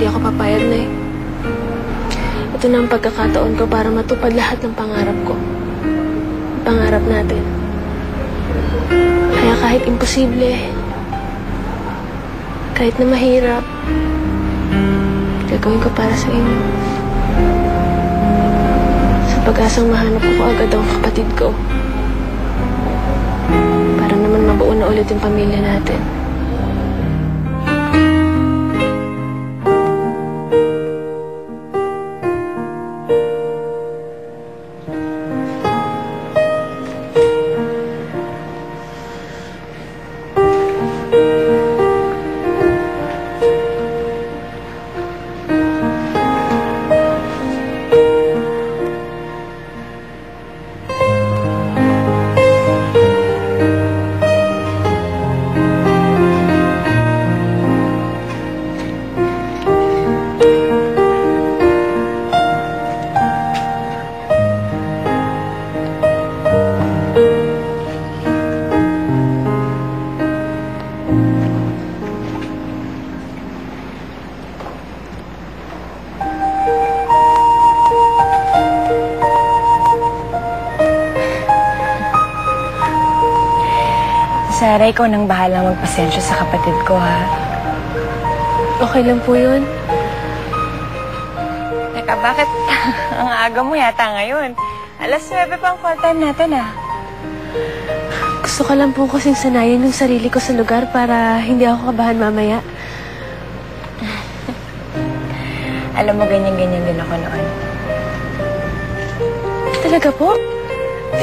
hindi ako papayag, Nay. Ito na ang pagkakataon ko para matupad lahat ng pangarap ko. Pangarap natin. Kaya kahit imposible, kahit na mahirap, gagawin ko para sa inyo. Sa pag-asang mahanap ko agad ang kapatid ko. Para naman mabuo na ulit yung pamilya natin. Sarah, ikaw nang bahalang magpasensya sa kapatid ko, ha? Okay lang po yun. Teka, bakit ang aga mo yata ngayon? Alas 9 pa ang call time natin, ha? Gusto ko lang po kasing sanayin yung sarili ko sa lugar para hindi ako kabahan mamaya. Alam mo, ganyan-ganyan din ako noon. Talaga po?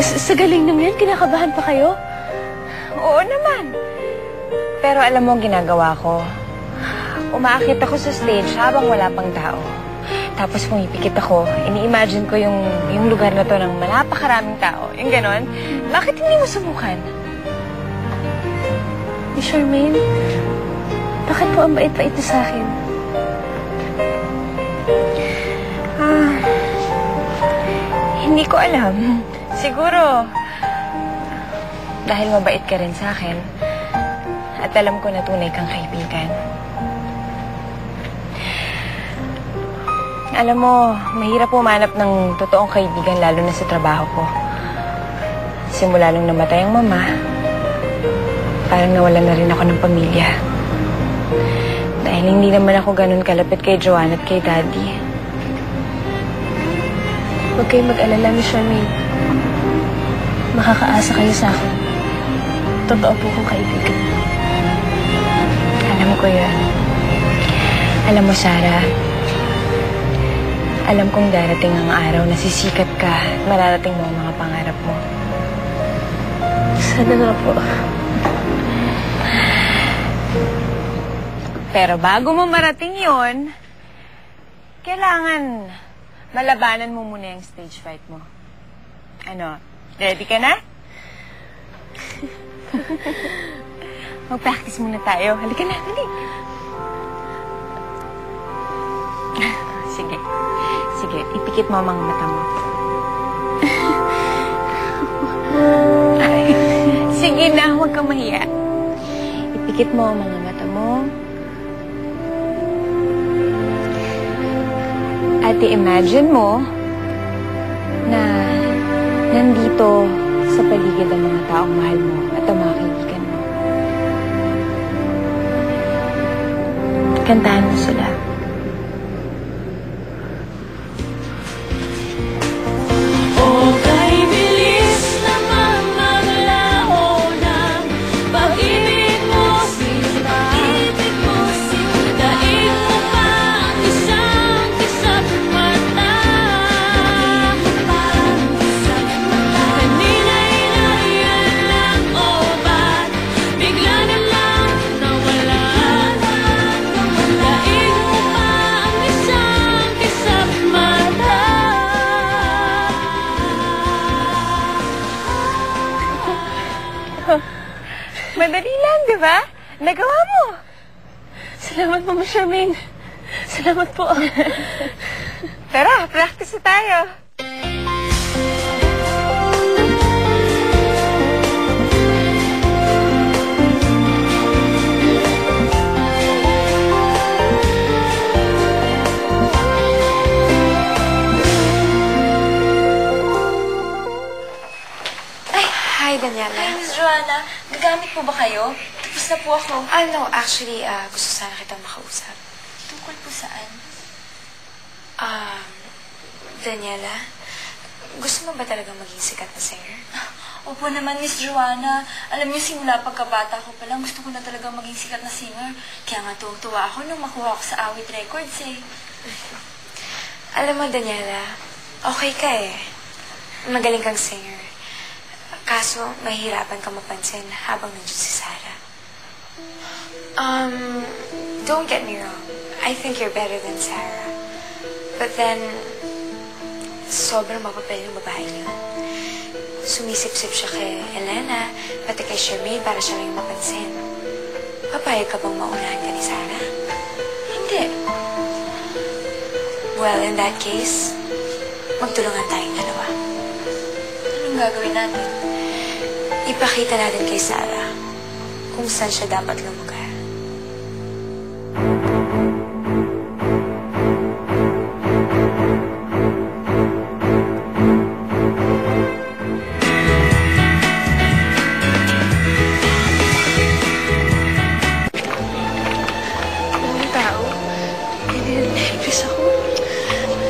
Sa galing nung yan, kinakabahan pa kayo? Oo naman. Pero alam mo ang ginagawa ko? Umaakit ako sa stage habang wala pang tao. Tapos pumipikit ako, ini-imagine ko yung lugar na to ng napakaraming tao. Yung ganon. Bakit hindi mo subukan? Miss Charmaine, bakit po ang bait-bait niyo sa akin? Hindi ko alam. Siguro, dahil mabait ka rin sa akin, at alam ko na tunay kang kaibigan. Alam mo, mahirap humanap ng totoong kaibigan lalo na sa trabaho ko. Simula nung namatay ang mama, parang nawalan na rin ako ng pamilya. Dahil hindi naman ako ganun kalapit kay Joanne at kay Daddy. Huwag kayong mag-alala, Miss Charmaine. Makakaasa kayo sa akin. Totoo po kong kaibigan. Alam ko yun. Alam mo, Sarah, alam kong darating ang araw na sisikat ka at mararating mo ang mga pangarap mo. Sana nga po. Pero bago mo marating yon, kailangan malabanan mo muna yung stage fight mo. Ano, ready ka na? Mag-practice muna tayo. Halika na, dali. Sige. Sige, ipikit mo ang mga mata mo. Ay, sige na, huwag kang mahiya. Ipikit mo ang mga mata mo. At i-imagine mo na nandito sa paligid ang mga taong mahal mo at ang mga kaibigan mo. Kantahan mo sila. Madali lang, di ba? Nagawa mo. Salamat po, Miss Charmaine. Salamat po. Tara, practice na tayo. Daniela. Hi, Miss Joanna. Gagamit po ba kayo? Tapos na po ako. No, actually, gusto sana kitang makausap. Tungkol po saan? Daniela, gusto mo ba talaga maging sikat na singer? Opo naman, Miss Joanna. Alam niyo, simula pagkabata ko pa lang, gusto ko na talaga maging sikat na singer. Kaya nga tuwang-tuwa ako nung makuha ko sa Awit Records eh. Alam mo, Daniela, okay ka eh. Magaling kang singer. Kaso, mahihirapan ka mapansin habang nandiyan si Sarah. Don't get me wrong. I think you're better than Sarah. But then, sobrang mapapal yung babae niyo. Sumisip-sip siya kay Elena, pati kay Charmaine para siya rin mapansin. Papayag ka bang maunahan ka ni Sarah? Hindi. Well, in that case, magtulungan tayong dalawa. Anong gagawin natin? Ipakita natin kay Sarah kung saan siya dapat lumugar.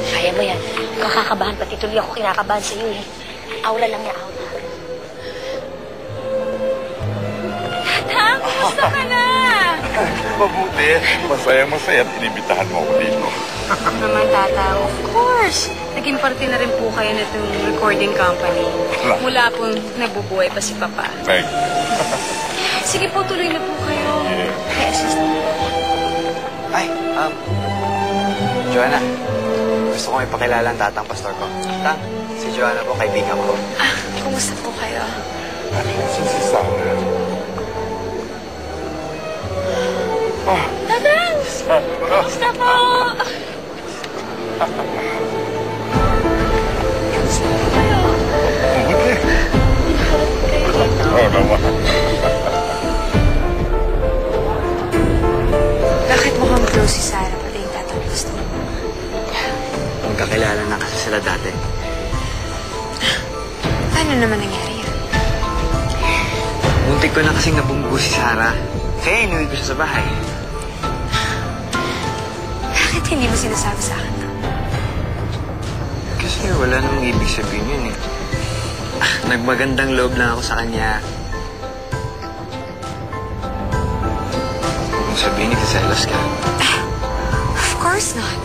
Kaya mo yan. Kakakabahan, pati tuloy ako kinakabahan sa iyo eh. Aura lang niya, aura. Tata, kumusta ka na? Mabuti. Masaya-masaya at inibitahan mo ako dito. Naman, Tata, of course. Naging parte na rin po kayo nitong recording company. Mula po nabubuhay pa si Papa. Thank Sige po, tuloy na po kayo. you. Kaya Ay, Joanna. Gusto kong ipakilala ang tatang pastor ko. Tang, si Joanna po, kaibigan ko. Kumusta po kayo? Ano si Sarah? Tatang! Kumusta po? Mabuti. Oo naman. Bakit mukhang close si Sarah pati yung tatang gusto? Magkakilala na kasi sila dati. Paano naman nangyari yun? Muntik ko na kasing nabunggo si Sarah. Kaya inuwi ko siya sa bahay. Bakit hindi mo sinasabi sa akin? Kasi wala namang ibig sabihin yun eh. Nagmagandang loob lang ako sa kanya. Huwag mong sabihin, nagsiselos ka. Of course not.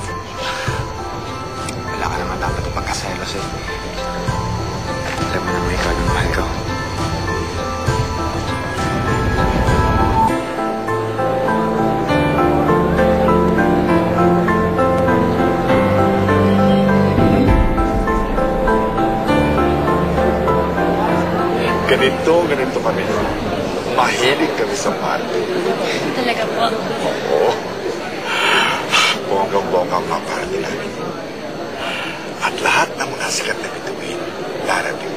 Wala ka naman dapat ipagkaselos eh. Alam mo naman ikaw yung mahal ko. Ganito kami. Mahilig kami sa party. Talaga po. Oo. Bonggang-bongga ang mga party namin. At lahat ng mga sikat na bituin, darating.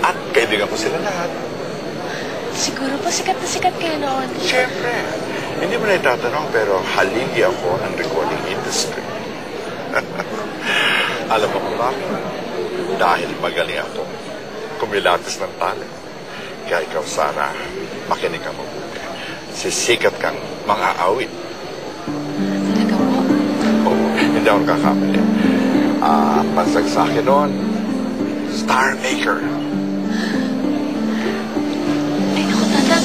At kaibigan ko sila lahat. Siguro po sikat na sikat kayo noon. Siyempre, hindi mo na itatanong pero haligi ako ng recording industry. Alam mo kung bakit? Dahil magaling ako kumilatis ng talent. Kaya ikaw, Sarah, makinig ka mabuti. Sisikat kang mga awit. Talaga po. Oo, hindi ako kakamali. Pansag sa akin noon, Star Maker. Ay, naku, Tata.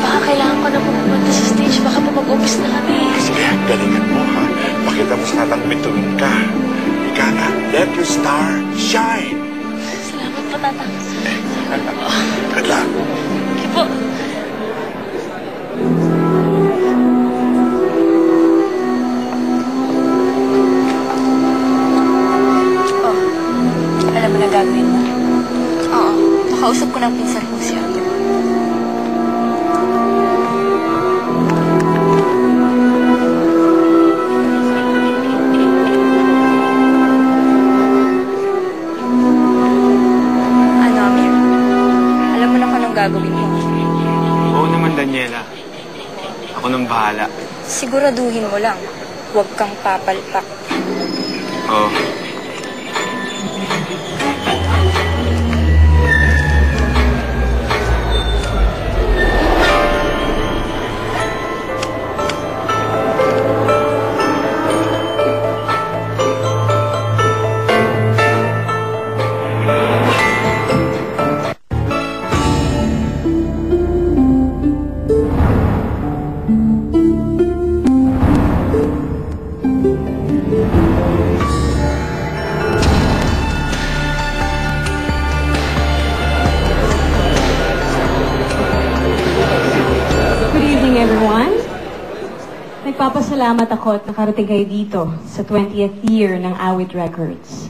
Baka kailangan ko na po pumunta sa stage. Baka po mag-umpis na kami. Sige, galingan mo ha. Pakita mo sa katang bituin ka. Ika na, let your star shine. Salamat po, Tata. Good luck. Sige po. Alam mo na gagawin mo? Oo. Nakausap ko ng pinsan ko siya. Ano, Amir? Alam mo na kung anong gagawin mo? Oo naman, Daniela. Ako nang bahala. Siguraduhin mo lang. Huwag kang papalpak. Oo. Nagpapasalamat ako at nakarating kayo dito sa 20th year ng Awit Records.